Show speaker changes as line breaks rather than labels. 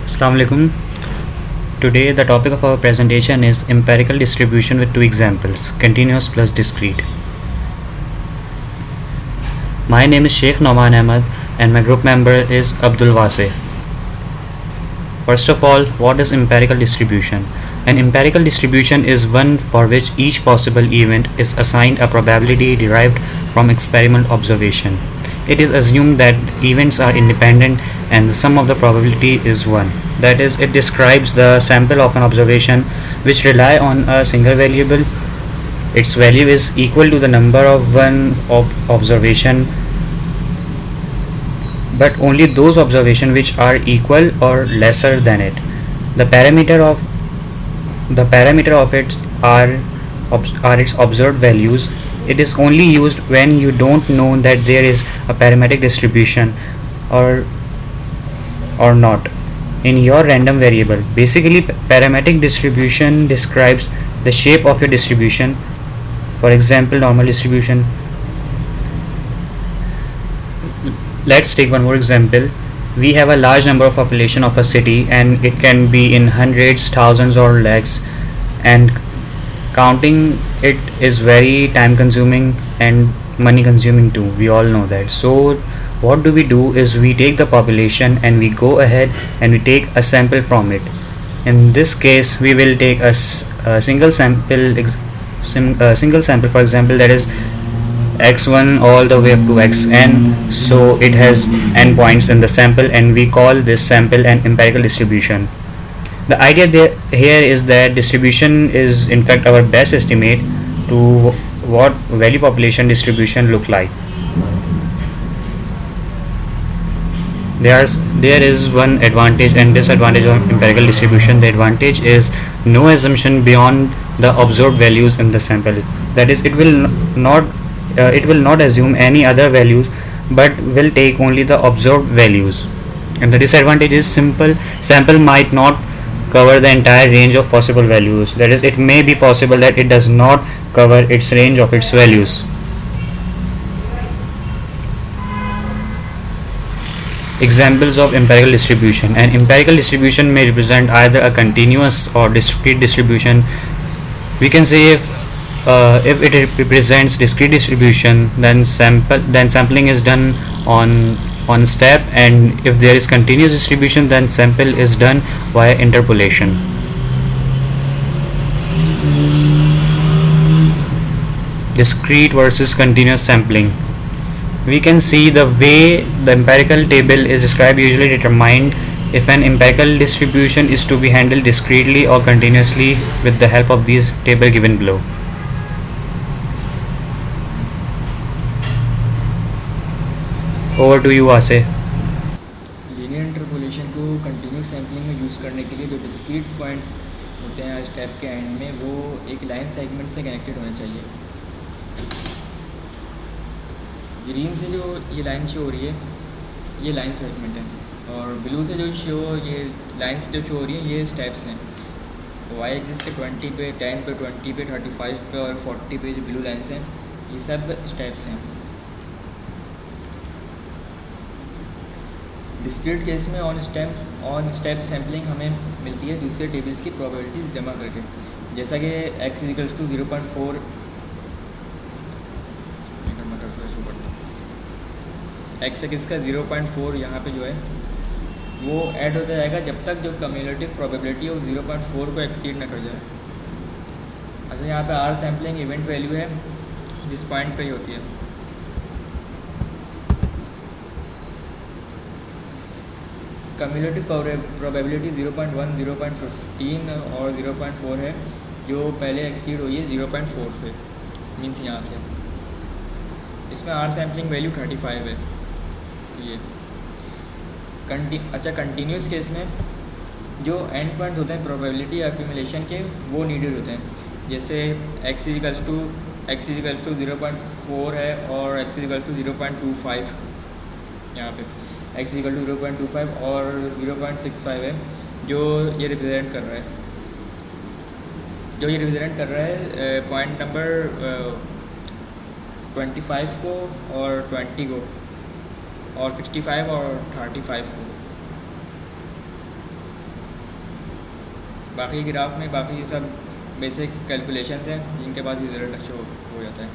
Assalamu alaikum. Today the topic of our presentation is empirical distribution with two examples, continuous plus discrete. My name is Sheikh Noman Ahmad and my group member is Abdul Wase. First of all, what is empirical distribution? An empirical distribution is one for which each possible event is assigned a probability derived from experimental observation. It is assumed that events are independent and the sum of the probability is 1. That is, it describes the sample of an observation which rely on a single variable. Its value is equal to the number of one observation, but only those observations which are equal or lesser than it. The parameter of it are its observed values. It is only used when you don't know that there is a parametric distribution or not in your random variable. Basically, parametric distribution describes the shape of your distribution. For example, normal distribution. Let's take one more example. We have a large number of population of a city, and it can be in hundreds, thousands or lakhs, and counting it is very time consuming and money consuming too. We all know that. So what do? Is we take the population and we go ahead and we take a sample from it. In this case, we will take a single sample, for example, that is x1 all the way up to xn. So it has n points in the sample, and we call this sample an empirical distribution. The idea here is that distribution is in fact our best estimate to what value population distribution look like. There is one advantage and disadvantage of empirical distribution. The advantage is no assumption beyond the observed values in the sample. That is, it will not assume any other values, but will take only the observed values. And the disadvantage is sample might not cover the entire range of possible values. That is, it may be possible that it does not cover its range of its values. Examples of empirical distribution. An empirical distribution may represent either a continuous or discrete distribution. We can say if it represents discrete distribution, then sampling is done on step, and if there is continuous distribution, then sample is done via interpolation. Discrete versus continuous sampling. We can see the way the empirical table is described usually determined if an empirical distribution is to be handled discretely or continuously with the help of these table given below. Over to you, Ase.
Linear interpolation को continuous sampling में use करने के लिए जो discrete points होते हैं step के and में, वो एक लाइन सेगमेंट से कनेक्टेड होने चाहिए. ग्रीन से जो ये लाइन शो हो रही है, ये लाइन सेगमेंट है, और ब्लू से जो ये लाइंस जो शो हो रही हैं, ये स्टेप्स हैं. वाई एक्सिस के 20 पे, 10 पे, 20 पे, 35 पे और 40 पे जो ब्लू लाइन्स हैं, ये सब स्टेप्स हैं. डिस्क्रीट केस में ऑन स्टेप सैम्पलिंग हमें मिलती है दूसरे टेबल्स की प्रोबेबिलिटीज़ जमा करके. जैसा कि x इक्वल्स टू 0.4, एक्स इसका 0.4 यहाँ पे जो है वो ऐड होता जाएगा जब तक जो कम्युलेटिव प्रोबेबिलिटी है वो 0.4 को एक्सीड ना कर जाए. अच्छा, यहाँ पे आर सैम्पलिंग इवेंट वैल्यू है जिस पॉइंट पे ही होती है. कम्युलेटिव प्रोबेबिलिटी 0.1, 0.15 और 0.4 है, जो पहले एक्सीड हुई है 0.4 से, मीन्स यहाँ से. इसमें आर सैम्पलिंग वैल्यू 35 है. ये अच्छा, कंटिन्यूस केस में जो एंड पॉइंट होते हैं प्रोबेबिलिटी एक्यूमुलेशन के, वो नीडेड होते हैं. जैसे x इक्वल्स टू 0.4 है और x इक्वल्स टू 0.25, यहाँ पे x इक्वल टू 0.25 और 0.65 है, जो ये रिप्रेजेंट कर रहा है पॉइंट नंबर 25 को और 20 को और 65 और 35 को. बाकी ग्राफ में बाकी सब बेसिक कैलकुलेशंस हैं जिनके बाद रिजल्ट शो हो जाता है।